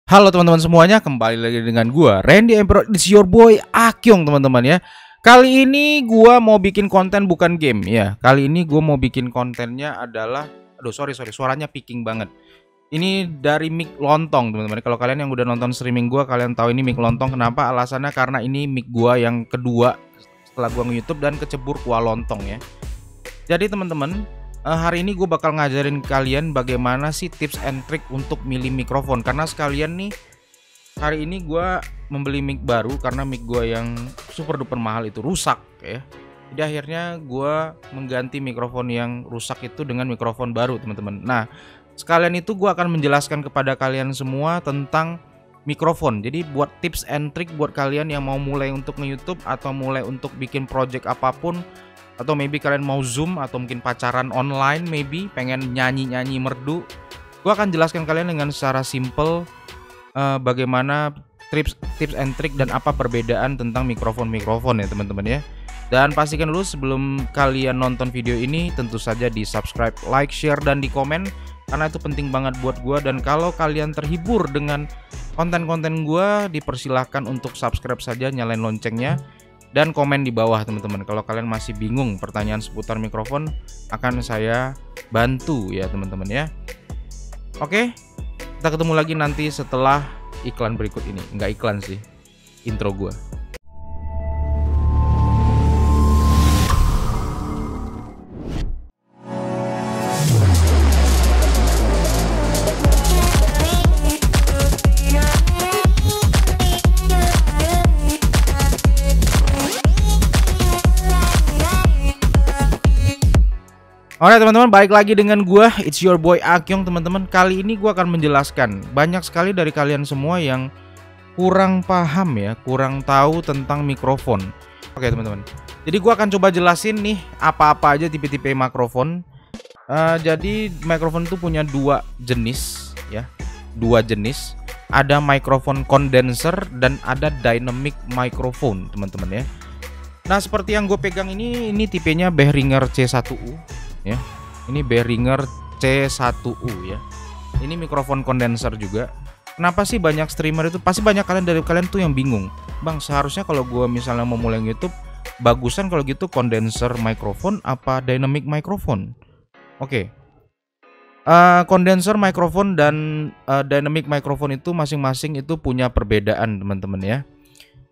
Halo teman-teman semuanya, kembali lagi dengan gua Randy Emperor, it's your boy Akyong teman-teman ya. Kali ini gua mau bikin konten bukan game ya. Kali ini gua mau bikin kontennya adalah sorry suaranya picking banget. Ini dari mic lontong teman-teman. Kalau kalian yang udah nonton streaming gua, kalian tahu ini mic lontong. Kenapa? Alasannya karena ini mic gua yang kedua setelah gua nge-YouTube dan kecebur kuah lontong ya. Jadi teman-teman, hari ini gue bakal ngajarin kalian bagaimana sih tips and trick untuk milih mikrofon. Karena sekalian nih, hari ini gue membeli mic baru karena mic gue yang super duper mahal itu rusak ya. Jadi akhirnya gue mengganti mikrofon yang rusak itu dengan mikrofon baru teman-teman. Nah, sekalian itu gue akan menjelaskan kepada kalian semua tentang mikrofon. Jadi buat tips and trick buat kalian yang mau mulai untuk nge-YouTube atau mulai untuk bikin project apapun, atau maybe kalian mau Zoom atau mungkin pacaran online, maybe pengen nyanyi-nyanyi merdu. Gua akan jelaskan kalian dengan secara simple bagaimana tips and trick dan apa perbedaan tentang mikrofon ya teman-teman ya. Dan pastikan dulu sebelum kalian nonton video ini tentu saja di subscribe, like, share, dan di komen, karena itu penting banget buat gua. Dan kalau kalian terhibur dengan konten-konten gua, dipersilahkan untuk subscribe saja, nyalain loncengnya, dan komen di bawah teman-teman. Kalau kalian masih bingung pertanyaan seputar mikrofon, akan saya bantu ya teman-teman ya. Oke, kita ketemu lagi nanti setelah iklan berikut ini. Enggak iklan sih, intro gua. Oke teman-teman, balik lagi dengan gua, it's your boy Akyong teman-teman. Kali ini gua akan menjelaskan, banyak sekali dari kalian semua yang kurang paham ya, kurang tahu tentang mikrofon. Oke teman-teman, jadi gua akan coba jelasin nih apa-apa aja tipe-tipe mikrofon. Jadi mikrofon itu punya dua jenis ya, dua jenis. Ada mikrofon condenser dan ada dynamic microphone teman-teman ya. Nah seperti yang gue pegang ini tipenya Behringer C1U ya. Ini Behringer C1U ya. Ini mikrofon kondenser juga. Kenapa sih banyak streamer itu, pasti banyak dari kalian tuh yang bingung, bang seharusnya kalau gue misalnya mau mulai YouTube, bagusan kalau gitu kondenser mikrofon apa dynamic microphone? Oke. Kondenser mikrofon dan dynamic microphone itu masing-masing itu punya perbedaan teman-teman ya.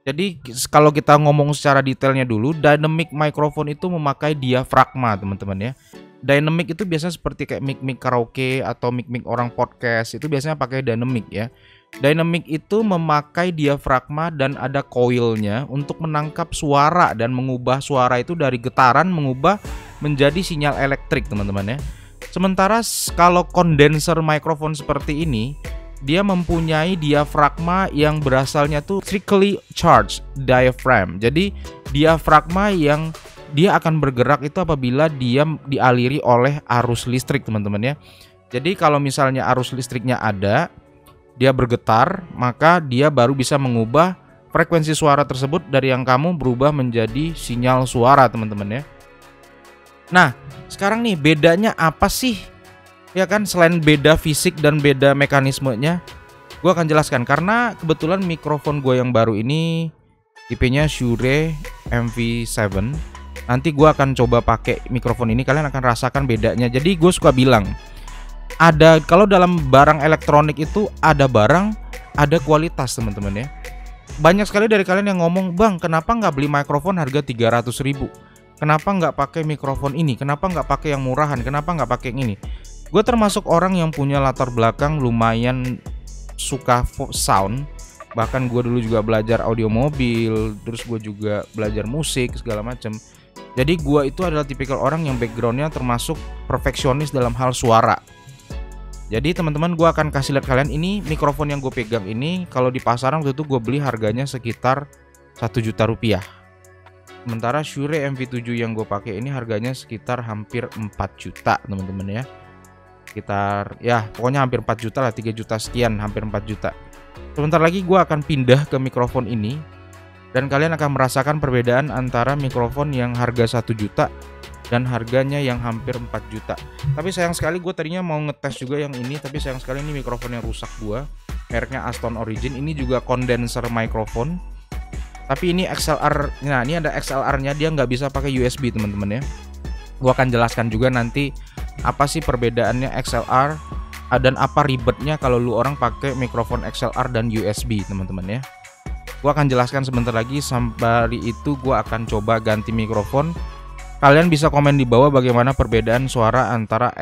Jadi kalau kita ngomong secara detailnya dulu, dynamic microphone itu memakai diafragma teman-teman ya. Dynamic itu biasanya seperti kayak mic karaoke atau mic orang podcast, itu biasanya pakai dynamic ya. Dynamic itu memakai diafragma dan ada coilnya untuk menangkap suara dan mengubah suara itu dari getaran mengubah menjadi sinyal elektrik teman-teman ya. Sementara kalau condenser microphone seperti ini, dia mempunyai diafragma yang berasalnya tuh strictly charged diaphragm. Jadi diafragma yang dia akan bergerak itu apabila dia dialiri oleh arus listrik teman-teman ya. Jadi kalau misalnya arus listriknya ada, dia bergetar, maka dia baru bisa mengubah frekuensi suara tersebut dari yang kamu berubah menjadi sinyal suara teman-teman ya. Nah sekarang nih bedanya apa sih? Ya kan, selain beda fisik dan beda mekanismenya, gue akan jelaskan. Karena kebetulan mikrofon gue yang baru ini tipenya Shure MV7. Nanti gue akan coba pakai mikrofon ini, kalian akan rasakan bedanya. Jadi gue suka bilang, ada kalau dalam barang elektronik itu ada barang, ada kualitas teman-teman ya. Banyak sekali dari kalian yang ngomong, bang kenapa nggak beli mikrofon harga 300.000? Kenapa nggak pakai mikrofon ini? Kenapa nggak pakai yang murahan? Kenapa nggak pakai yang ini? Gue termasuk orang yang punya latar belakang lumayan suka sound. Bahkan gue dulu juga belajar audio mobil, terus gue juga belajar musik segala macam. Jadi gue itu adalah tipikal orang yang backgroundnya termasuk perfeksionis dalam hal suara. Jadi teman-teman, gue akan kasih lihat kalian ini mikrofon yang gue pegang ini. Kalau di pasaran waktu itu gue beli harganya sekitar 1 juta rupiah. Sementara Shure MV7 yang gue pakai ini harganya sekitar hampir 4 juta teman-teman ya. Sekitar ya pokoknya hampir 4 juta lah, 3 juta sekian, hampir 4 juta. Sebentar lagi gue akan pindah ke mikrofon ini, dan kalian akan merasakan perbedaan antara mikrofon yang harga 1 juta dan harganya yang hampir 4 juta. Tapi sayang sekali gue tadinya mau ngetes juga yang ini, tapi sayang sekali ini mikrofon yang rusak gue. mereknya Aston Origin. Ini juga condenser microphone, tapi ini XLR. Nah, ini ada XLR-nya, dia nggak bisa pakai USB teman-teman ya. Gua akan jelaskan juga nanti apa sih perbedaannya XLR dan apa ribetnya kalau lu orang pakai mikrofon XLR dan USB teman-teman ya. Gua akan jelaskan sebentar lagi. Sampai itu gua akan coba ganti mikrofon. Kalian bisa komen di bawah bagaimana perbedaan suara antara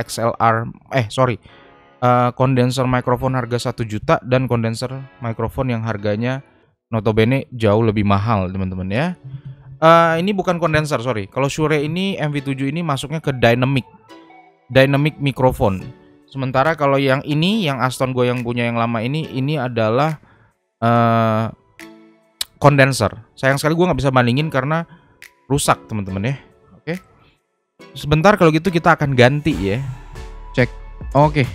kondenser mikrofon harga 1 juta dan kondenser mikrofon yang harganya notabene jauh lebih mahal teman-teman ya. Ini bukan kondenser, sorry. Kalau Shure ini MV7 ini masuknya ke dynamic mikrofon. Sementara kalau yang ini, yang Aston gue yang punya yang lama ini adalah kondenser. Sayang sekali gue nggak bisa bandingin karena rusak teman-teman ya. Oke. Sebentar, kalau gitu kita akan ganti ya. Cek. Oke.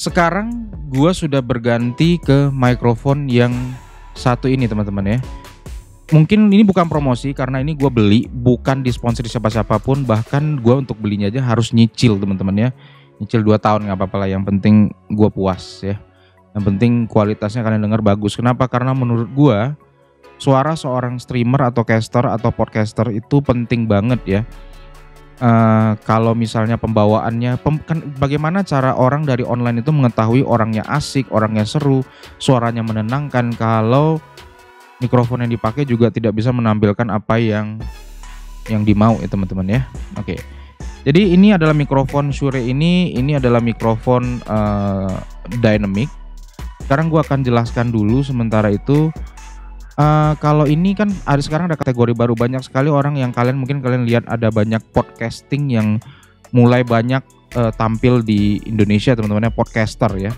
Sekarang gue sudah berganti ke mikrofon yang satu ini teman-teman ya. Mungkin ini bukan promosi karena ini gue beli, bukan disponsori siapa-siapapun. Bahkan gue untuk belinya aja harus nyicil teman-teman ya. Nyicil 2 tahun nggak apa-apa lah, yang penting gue puas ya. Yang penting kualitasnya kalian dengar bagus. Kenapa? Karena menurut gue suara seorang streamer atau caster atau podcaster itu penting banget ya. Kalau misalnya pembawaannya, bagaimana cara orang dari online itu mengetahui orangnya asik, orangnya seru, suaranya menenangkan, kalau mikrofon yang dipakai juga tidak bisa menampilkan apa yang dimau ya teman-teman ya. Oke. Jadi ini adalah mikrofon Shure ini adalah mikrofon dynamic. Sekarang gua akan jelaskan dulu sementara itu. Kalau ini kan sekarang ada kategori baru, banyak sekali orang yang mungkin kalian lihat ada banyak podcasting yang mulai banyak tampil di Indonesia teman-teman ya, podcaster ya.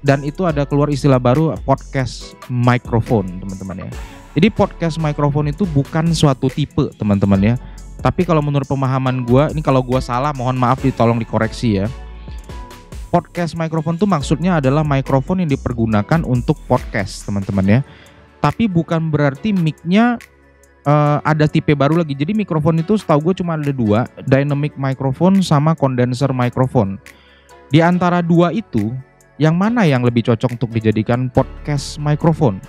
Dan itu ada keluar istilah baru, podcast microphone teman-teman ya. Jadi podcast microphone itu bukan suatu tipe teman-teman ya. Tapi kalau menurut pemahaman gua, ini kalau gua salah mohon maaf, tolong dikoreksi ya. Podcast microphone itu maksudnya adalah mikrofon yang dipergunakan untuk podcast teman-teman ya. Tapi bukan berarti mic-nya ada tipe baru lagi. Jadi mikrofon itu setahu gue cuma ada 2, dynamic microphone sama condenser microphone. Di antara 2 itu, yang mana yang lebih cocok untuk dijadikan podcast microphone?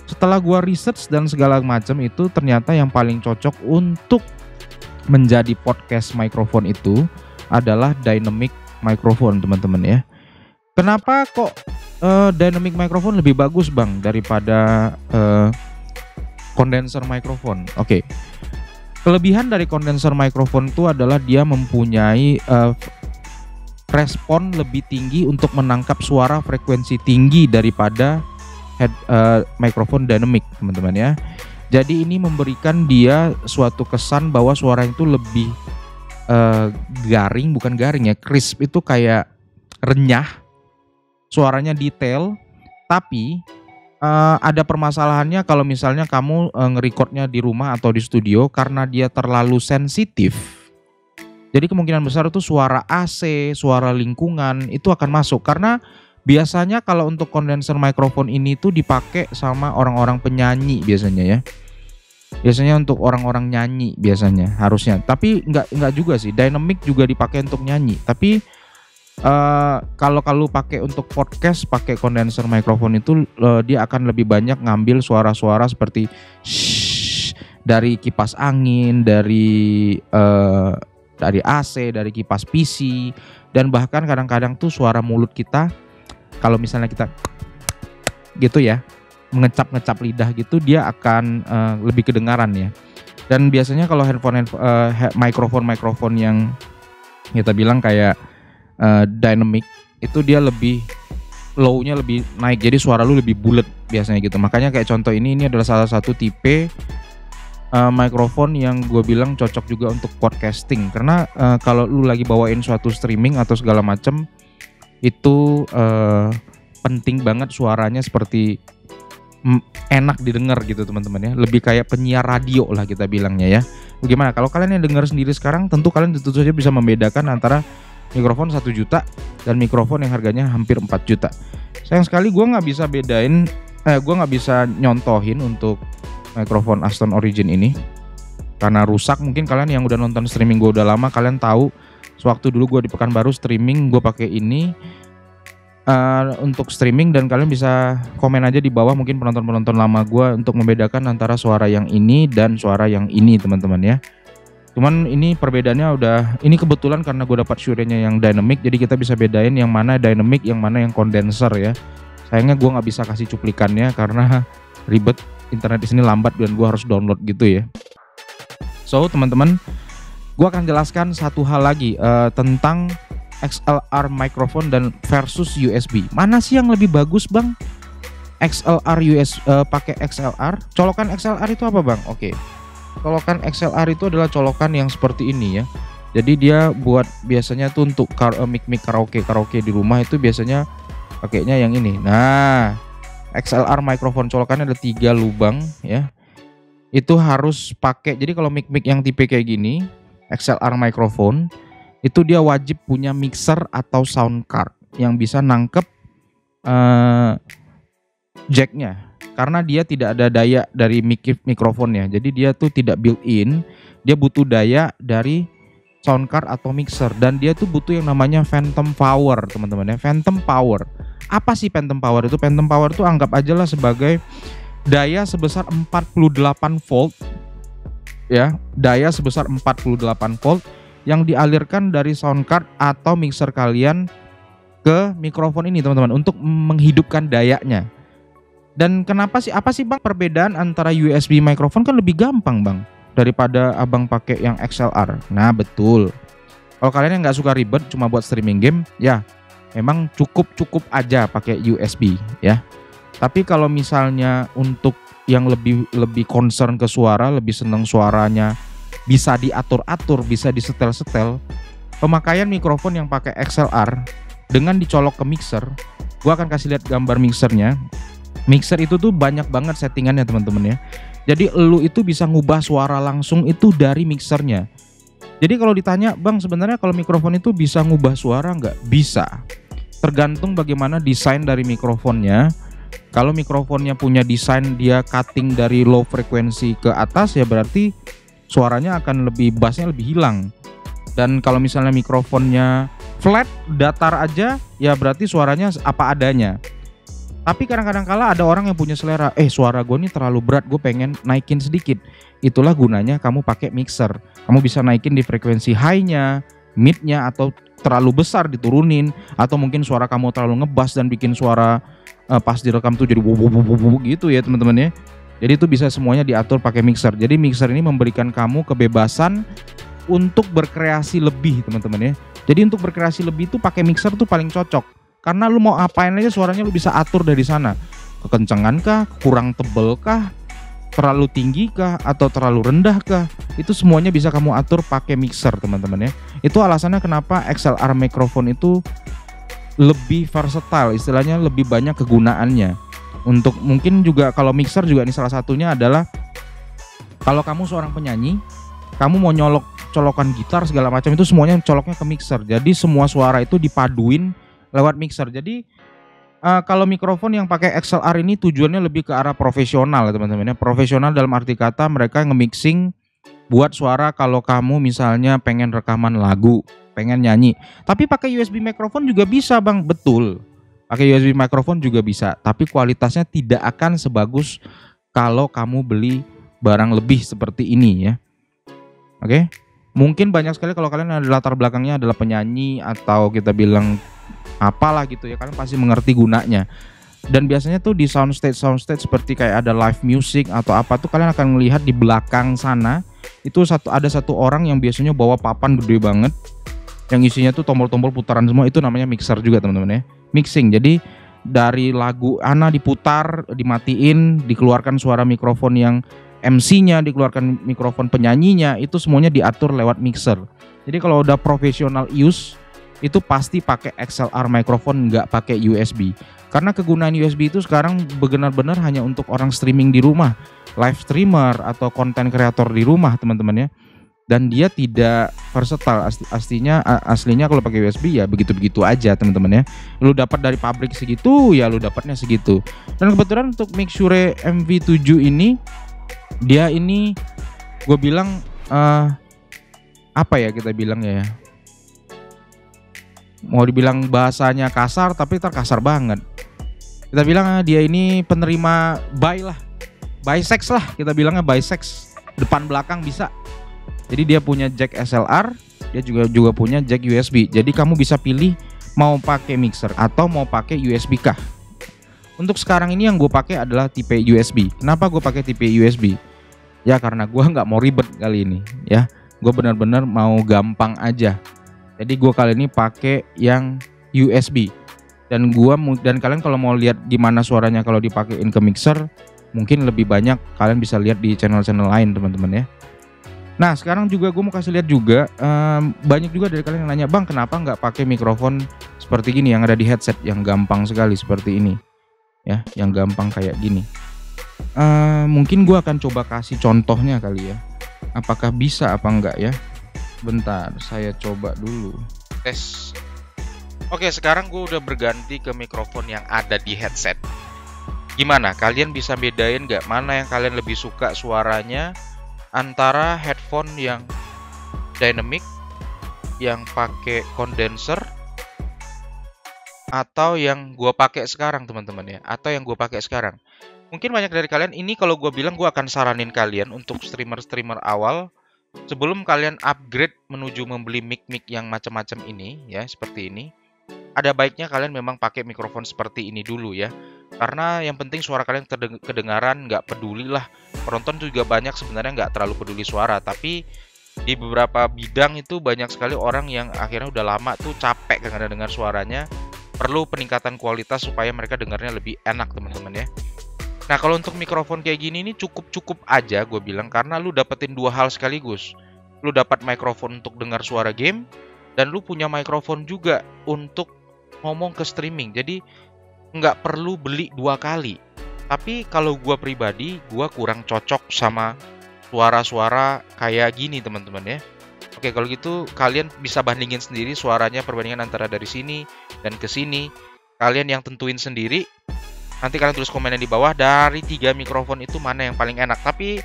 Setelah gue research dan segala macam itu, ternyata yang paling cocok untuk menjadi podcast microphone itu adalah dynamic microphone teman-teman ya. Kenapa kok dynamic microphone lebih bagus bang daripada condenser microphone? Oke. Kelebihan dari condenser microphone itu adalah dia mempunyai respon lebih tinggi untuk menangkap suara frekuensi tinggi daripada microphone dynamic teman-teman ya. Jadi ini memberikan dia suatu kesan bahwa suara itu lebih garing, bukan garing ya, crisp itu kayak renyah. Suaranya detail, tapi ada permasalahannya kalau misalnya kamu nge-recordnya di rumah atau di studio karena dia terlalu sensitif. Jadi kemungkinan besar itu suara AC, suara lingkungan itu akan masuk. Karena biasanya kalau untuk condenser microphone ini tuh dipakai sama orang-orang penyanyi biasanya ya. Biasanya untuk orang-orang nyanyi biasanya harusnya. Tapi enggak juga sih. Dynamic juga dipakai untuk nyanyi. Tapi kalau pakai untuk podcast pakai condenser microphone itu dia akan lebih banyak ngambil suara-suara seperti dari kipas angin, dari AC, dari kipas PC, dan bahkan kadang-kadang tuh suara mulut kita kalau misalnya kita gitu ya, mengecap-ngecap lidah gitu, dia akan lebih kedengaran ya. Dan biasanya kalau mikrofon yang kita bilang kayak dynamic itu dia lebih low-nya lebih naik, jadi suara lu lebih bulat biasanya gitu. Makanya kayak contoh ini adalah salah satu tipe mikrofon yang gue bilang cocok juga untuk podcasting. Karena kalau lu lagi bawain suatu streaming atau segala macem itu penting banget suaranya seperti enak didengar gitu teman-teman ya. Lebih kayak penyiar radio lah kita bilangnya ya. Bagaimana kalau kalian yang dengar sendiri sekarang, tentu kalian tentu saja bisa membedakan antara mikrofon 1 juta dan mikrofon yang harganya hampir 4 juta. Sayang sekali gue nggak bisa bedain, gue nggak bisa nyontohin untuk mikrofon Aston Origin ini karena rusak. Mungkin kalian yang udah nonton streaming gue udah lama, kalian tahu sewaktu dulu gue di Pekanbaru streaming gue pakai ini. untuk streaming, dan kalian bisa komen aja di bawah mungkin penonton-penonton lama gue untuk membedakan antara suara yang ini dan suara yang ini teman-teman ya. Cuman ini perbedaannya ini kebetulan karena gue dapat Shure-nya yang dynamic, jadi kita bisa bedain yang mana dynamic, yang mana yang condenser ya. Sayangnya gue nggak bisa kasih cuplikannya karena ribet, internet di sini lambat dan gue harus download gitu ya. So teman-teman, gue akan jelaskan satu hal lagi tentang XLR microphone dan versus USB. Mana sih yang lebih bagus bang? XLR pakai XLR. Colokan XLR itu apa bang? Oke. Colokan XLR itu adalah colokan yang seperti ini ya. Jadi dia buat biasanya tuh untuk mic karaoke di rumah itu biasanya pakainya yang ini. Nah, XLR microphone colokannya ada 3 lubang ya. Itu harus pakai. Jadi kalau mic yang tipe kayak gini, XLR microphone itu dia wajib punya mixer atau sound card yang bisa nangkep jacknya, karena dia tidak ada daya dari mikrofonnya. Jadi dia tuh tidak built-in, dia butuh daya dari sound card atau mixer, dan dia tuh butuh yang namanya phantom power teman-teman ya. Phantom power, apa sih phantom power itu? Phantom power tuh anggap aja lah sebagai daya sebesar 48 volt ya, daya sebesar 48 volt yang dialirkan dari sound card atau mixer kalian ke mikrofon ini teman-teman untuk menghidupkan dayanya. Dan apa sih bang perbedaan antara USB mikrofon? Kan lebih gampang bang daripada abang pakai yang XLR. Nah betul, kalau kalian yang nggak suka ribet cuma buat streaming game ya memang cukup aja pakai USB ya. Tapi kalau misalnya untuk yang lebih concern ke suara, lebih seneng suaranya bisa diatur-atur, bisa disetel-setel, pemakaian mikrofon yang pakai XLR dengan dicolok ke mixer, gua akan kasih lihat gambar mixernya. Mixer itu tuh banyak banget settingannya teman-teman ya. Jadi lu itu bisa ngubah suara langsung itu dari mixernya. Jadi kalau ditanya, bang sebenarnya kalau mikrofon itu bisa ngubah suara nggak? Bisa. Tergantung bagaimana desain dari mikrofonnya. Kalau mikrofonnya punya desain dia cutting dari low frekuensi ke atas ya berarti suaranya akan bassnya lebih hilang. Dan kalau misalnya mikrofonnya flat, datar aja, ya berarti suaranya apa adanya. Tapi kadang-kadang kala ada orang yang punya selera, suara gue ini terlalu berat, gue pengen naikin sedikit. Itulah gunanya kamu pakai mixer. Kamu bisa naikin di frekuensi high-nya, mid-nya, atau terlalu besar diturunin, atau mungkin suara kamu terlalu ngebass dan bikin suara pas direkam tuh jadi gitu ya teman-teman ya. Jadi itu bisa semuanya diatur pakai mixer. Jadi mixer ini memberikan kamu kebebasan untuk berkreasi lebih teman-teman ya. Jadi untuk berkreasi lebih itu pakai mixer tuh paling cocok. Karena lu mau apain aja suaranya lu bisa atur dari sana. Kekencengan kah, kurang tebel kah, terlalu tinggi kah, atau terlalu rendah kah. Itu semuanya bisa kamu atur pakai mixer teman-teman ya. Itu alasannya kenapa XLR microphone itu lebih versatile, istilahnya lebih banyak kegunaannya. Untuk mungkin juga kalau mixer juga ini salah satunya adalah kalau kamu seorang penyanyi, kamu mau colokan gitar segala macam itu semuanya coloknya ke mixer. Jadi semua suara itu dipaduin lewat mixer. Jadi kalau mikrofon yang pakai XLR ini tujuannya lebih ke arah profesional ya teman-teman ya. Profesional dalam arti kata mereka nge-mixing buat suara kalau kamu misalnya pengen rekaman lagu, pengen nyanyi. Tapi pakai USB mikrofon juga bisa bang, betul. Pakai USB mikrofon juga bisa, tapi kualitasnya tidak akan sebagus kalau kamu beli barang lebih seperti ini ya. Oke, mungkin banyak sekali kalau kalian ada latar belakangnya adalah penyanyi atau kita bilang apalah gitu ya, kalian pasti mengerti gunanya. Dan biasanya tuh di soundstage seperti kayak ada live music atau apa tuh kalian akan melihat di belakang sana itu ada satu orang yang biasanya bawa papan gede banget yang isinya tuh tombol-tombol putaran semua, itu namanya mixer juga teman-teman ya. Mixing, jadi dari lagu Ana diputar, dimatiin, dikeluarkan suara mikrofon yang MC-nya, dikeluarkan mikrofon penyanyinya, itu semuanya diatur lewat mixer. Jadi kalau udah profesional use itu pasti pakai XLR mikrofon, nggak pakai USB. Karena kegunaan USB itu sekarang benar-benar hanya untuk orang streaming di rumah, live streamer atau konten kreator di rumah teman-teman ya. Dan dia tidak versatile, aslinya kalau pakai USB ya begitu-begitu aja teman-teman ya. Lu dapat dari pabrik segitu ya lu dapatnya segitu. Dan kebetulan untuk mic Shure MV7 ini dia ini gue bilang apa ya kita bilang ya, mau dibilang bahasanya kasar tapi kasar banget. Kita bilang dia ini penerima bisex lah, kita bilangnya bisex, depan belakang bisa. Jadi dia punya jack SLR, dia juga punya jack USB. Jadi kamu bisa pilih mau pakai mixer atau mau pakai USB kah. Untuk sekarang ini yang gue pakai adalah tipe USB. Kenapa gue pakai tipe USB? Ya karena gue nggak mau ribet kali ini ya. Gue benar-benar mau gampang aja. Jadi gue kali ini pakai yang USB. Dan kalian kalau mau lihat gimana suaranya kalau dipakein ke mixer, mungkin lebih banyak kalian bisa lihat di channel-channel lain teman-teman ya. Nah sekarang juga gue mau kasih lihat juga, banyak juga dari kalian yang nanya, bang kenapa nggak pakai mikrofon seperti gini yang ada di headset yang gampang sekali seperti ini ya, yang gampang kayak gini. Mungkin gue akan coba kasih contohnya kali ya, apakah bisa apa enggak ya. Bentar saya coba dulu tes. Oke, sekarang gue udah berganti ke mikrofon yang ada di headset. Gimana? Kalian bisa bedain gak mana yang kalian lebih suka suaranya antara headphone yang dynamic, yang pakai condenser, atau yang gue pakai sekarang teman-teman ya, atau yang gue pakai sekarang. Mungkin banyak dari kalian ini kalau gue bilang gue akan saranin kalian untuk streamer-streamer awal, sebelum kalian upgrade menuju membeli mic-mic yang macam-macam ini ya, seperti ini. Ada baiknya kalian memang pakai mikrofon seperti ini dulu ya. Karena yang penting suara kalian kedengaran, nggak peduli lah. Penonton juga banyak sebenarnya nggak terlalu peduli suara. Tapi di beberapa bidang itu banyak sekali orang yang akhirnya udah lama tuh capek karena dengar suaranya. Perlu peningkatan kualitas supaya mereka dengarnya lebih enak teman-teman ya. Nah kalau untuk mikrofon kayak gini ini cukup aja gue bilang. Karena lu dapetin dua hal sekaligus. Lu dapat mikrofon untuk dengar suara game. Dan lu punya mikrofon juga untuk ngomong ke streaming. Jadi nggak perlu beli dua kali. Tapi kalau gua pribadi, gua kurang cocok sama suara-suara kayak gini teman-teman ya. Oke, kalau gitu kalian bisa bandingin sendiri suaranya, perbandingan antara dari sini dan ke sini. Kalian yang tentuin sendiri. Nanti kalian tulis komennya di bawah, dari 3 mikrofon itu mana yang paling enak. Tapi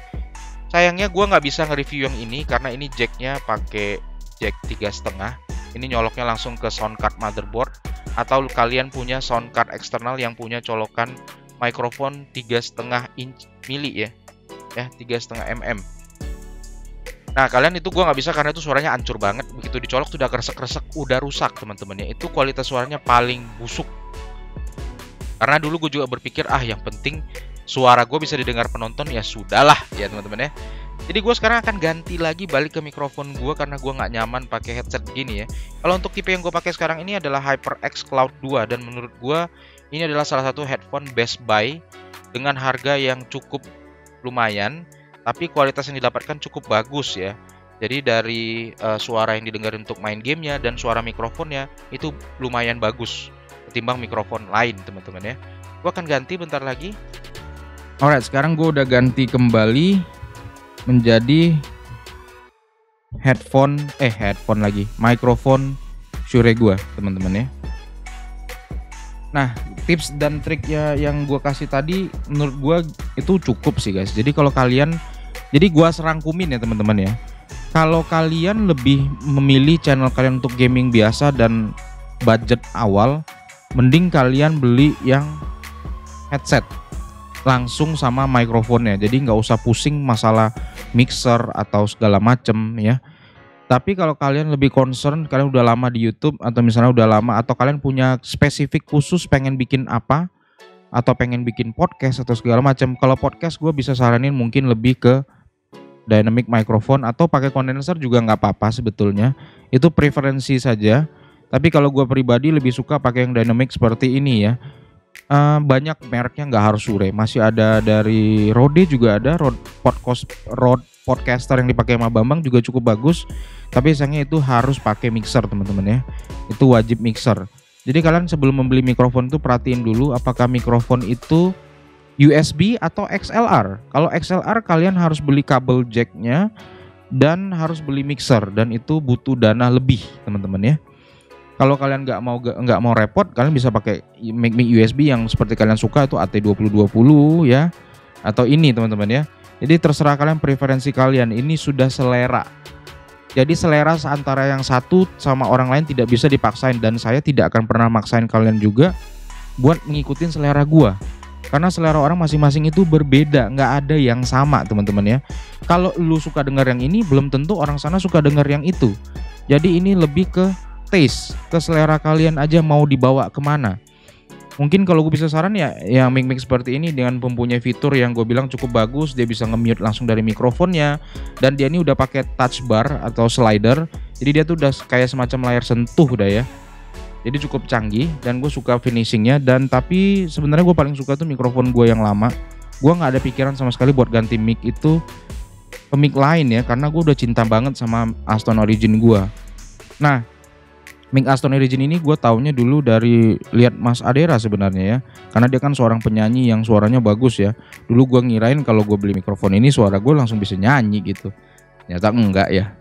sayangnya gua nggak bisa nge-review yang ini karena ini jacknya pakai jack 3,5. Ini nyoloknya langsung ke sound card motherboard. Atau kalian punya sound card eksternal yang punya colokan mikrofon 3,5 inch mili ya, 3,5 mm. Nah kalian itu gua nggak bisa karena itu suaranya hancur banget. Begitu dicolok tuh udah kresek-kresek, udah rusak teman-teman ya. Itu kualitas suaranya paling busuk. Karena dulu gue juga berpikir yang penting suara gue bisa didengar penonton, ya sudahlah ya teman-teman ya. Jadi gue sekarang akan ganti lagi balik ke mikrofon gue karena gue nggak nyaman pakai headset begini ya. Kalau untuk tipe yang gue pakai sekarang ini adalah HyperX Cloud 2 dan menurut gue ini adalah salah satu headphone best buy dengan harga yang cukup lumayan, tapi kualitas yang didapatkan cukup bagus ya. Jadi dari suara yang didengar untuk main gamenya dan suara mikrofonnya itu lumayan bagus ketimbang mikrofon lain teman-teman ya. Gue akan ganti bentar lagi. Alright, sekarang gue udah ganti kembali menjadi headphone lagi, mikrofon Shure gue teman-teman ya. Nah tips dan triknya yang gue kasih tadi menurut gue itu cukup sih guys. Jadi kalau kalian, jadi gue serangkumin ya teman-teman ya. Kalau kalian lebih memilih channel kalian untuk gaming biasa dan budget awal, mending kalian beli yang headset langsung sama mikrofonnya. Jadi nggak usah pusing masalah mixer atau segala macem ya. Tapi kalau kalian lebih concern, kalian udah lama di YouTube atau misalnya udah lama, atau kalian punya spesifik khusus pengen bikin apa, atau pengen bikin podcast atau segala macam. Kalau podcast gue bisa saranin mungkin lebih ke dynamic microphone atau pakai condenser juga nggak apa-apa sebetulnya. Itu preferensi saja. Tapi kalau gue pribadi lebih suka pakai yang dynamic seperti ini ya. Banyak mereknya, nggak harus Shure. Masih ada dari Rode juga ada, Rode Podcaster yang dipakai sama Bambang juga cukup bagus. Tapi sayangnya itu harus pakai mixer teman-teman ya. Itu wajib mixer. Jadi kalian sebelum membeli mikrofon itu perhatiin dulu apakah mikrofon itu USB atau XLR. Kalau XLR kalian harus beli kabel jacknya dan harus beli mixer, dan itu butuh dana lebih teman-teman ya. Kalau kalian nggak mau repot, kalian bisa pakai mic USB yang seperti kalian suka, itu AT2020 ya, atau ini teman-teman ya. Jadi terserah kalian, preferensi kalian, ini sudah selera. Jadi selera antara yang satu sama orang lain tidak bisa dipaksain, dan saya tidak akan pernah maksain kalian juga buat ngikutin selera gua. Karena selera orang masing-masing itu berbeda, nggak ada yang sama teman-teman ya. Kalau lu suka dengar yang ini, belum tentu orang sana suka dengar yang itu. Jadi ini lebih ke taste, ke selera kalian aja mau dibawa kemana. Mungkin kalau gue bisa saran ya yang mic seperti ini dengan mempunyai fitur yang gue bilang cukup bagus. Dia bisa nge-mute langsung dari mikrofonnya, dan dia ini udah pakai touch bar atau slider. Jadi dia tuh udah kayak semacam layar sentuh udah ya. Jadi cukup canggih dan gue suka finishingnya. Dan tapi sebenarnya gue paling suka tuh mikrofon gue yang lama. Gue nggak ada pikiran sama sekali buat ganti mic itu ke mic lain ya, karena gue udah cinta banget sama Aston Origin gue. Nah, mic Aston Origin ini gue taunya dulu dari lihat Mas Adera sebenarnya ya, karena dia kan seorang penyanyi yang suaranya bagus ya. Dulu gue ngirain kalau gue beli mikrofon ini suara gue langsung bisa nyanyi gitu, ternyata enggak ya.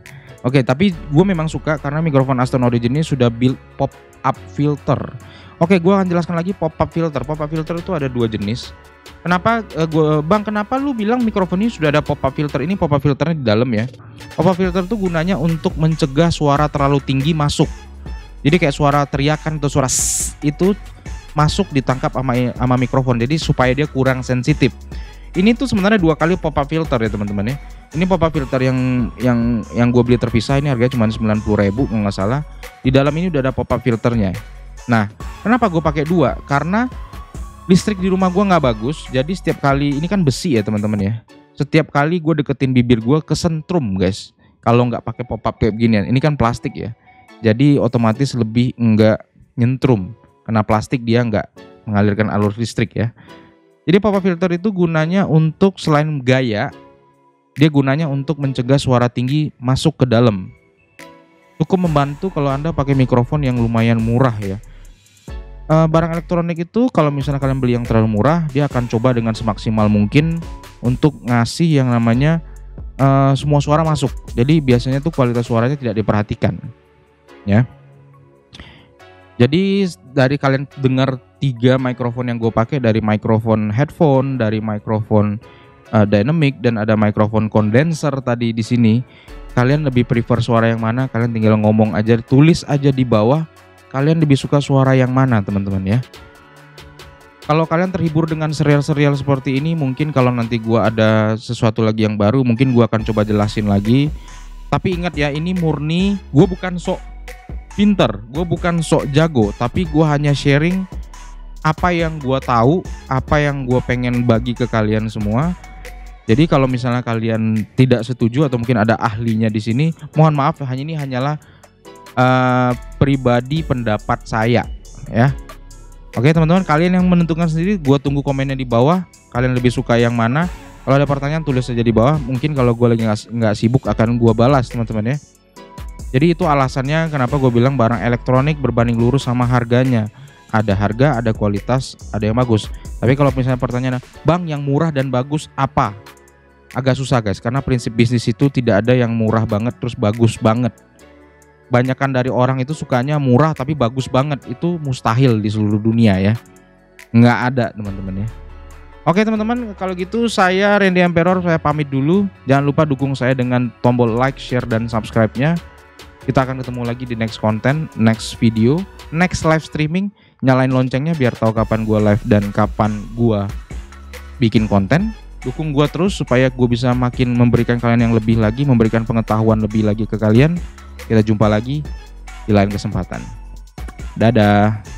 Oke, tapi gue memang suka karena mikrofon Aston Origin ini sudah build pop-up filter. Oke, gue akan jelaskan lagi pop-up filter. Pop-up filter itu ada dua jenis. Kenapa kenapa lu bilang mikrofon ini sudah ada pop-up filter? Ini pop-up filternya di dalam ya. Pop-up filter itu gunanya untuk mencegah suara terlalu tinggi masuk. Jadi kayak suara teriakan atau suara itu masuk ditangkap sama mikrofon. Jadi supaya dia kurang sensitif. Ini tuh sebenarnya dua kali pop-up filter ya teman-teman ya. Ini pop-up filter yang gue beli terpisah, ini harganya cuma 90.000 kalau nggak salah. Di dalam ini udah ada pop-up filternya. Nah, kenapa gue pakai dua? Karena listrik di rumah gue nggak bagus. Jadi setiap kali, ini kan besi ya teman-teman ya. Setiap kali gue deketin bibir gue kesentrum guys. Kalau nggak pakai pop-up kayak beginian, ini kan plastik ya. Jadi otomatis lebih enggak nyentrum, karena plastik dia enggak mengalirkan alur listrik ya. Jadi pop-up filter itu gunanya untuk selain gaya, dia gunanya untuk mencegah suara tinggi masuk ke dalam. Cukup membantu kalau Anda pakai mikrofon yang lumayan murah ya. Barang elektronik itu kalau misalnya kalian beli yang terlalu murah, dia akan coba dengan semaksimal mungkin untuk ngasih yang namanya semua suara masuk. Jadi biasanya tuh kualitas suaranya tidak diperhatikan. Ya, jadi dari kalian dengar 3 mikrofon yang gue pakai, dari mikrofon headphone, dari mikrofon dynamic, dan ada mikrofon condenser tadi di sini. Kalian lebih prefer suara yang mana? Kalian tinggal ngomong aja, tulis aja di bawah. Kalian lebih suka suara yang mana teman-teman ya? Kalau kalian terhibur dengan serial-serial seperti ini, mungkin kalau nanti gue ada sesuatu lagi yang baru, mungkin gue akan coba jelasin lagi. Tapi ingat ya, ini murni gue bukan sok pinter, gue bukan sok jago, tapi gue hanya sharing apa yang gue tahu, apa yang gue pengen bagi ke kalian semua. Jadi kalau misalnya kalian tidak setuju atau mungkin ada ahlinya di sini, mohon maaf, ini hanyalah pribadi pendapat saya ya. Oke teman-teman, kalian yang menentukan sendiri. Gue tunggu komennya di bawah, kalian lebih suka yang mana. Kalau ada pertanyaan tulis aja di bawah, mungkin kalau gue lagi nggak sibuk akan gue balas teman-teman ya. Jadi itu alasannya kenapa gue bilang barang elektronik berbanding lurus sama harganya. Ada harga, ada kualitas, ada yang bagus. Tapi kalau misalnya pertanyaan, bang yang murah dan bagus apa? Agak susah guys, karena prinsip bisnis itu tidak ada yang murah banget terus bagus banget. Banyakan dari orang itu sukanya murah tapi bagus banget. Itu mustahil di seluruh dunia ya. Nggak ada teman-teman ya. Oke teman-teman, kalau gitu saya Randy Emperor, saya pamit dulu. Jangan lupa dukung saya dengan tombol like, share, dan subscribe-nya. Kita akan ketemu lagi di next konten, next video, next live streaming. Nyalain loncengnya biar tahu kapan gua live dan kapan gua bikin konten. Dukung gua terus supaya gua bisa makin memberikan kalian yang lebih lagi, memberikan pengetahuan lebih lagi ke kalian. Kita jumpa lagi di lain kesempatan. Dadah.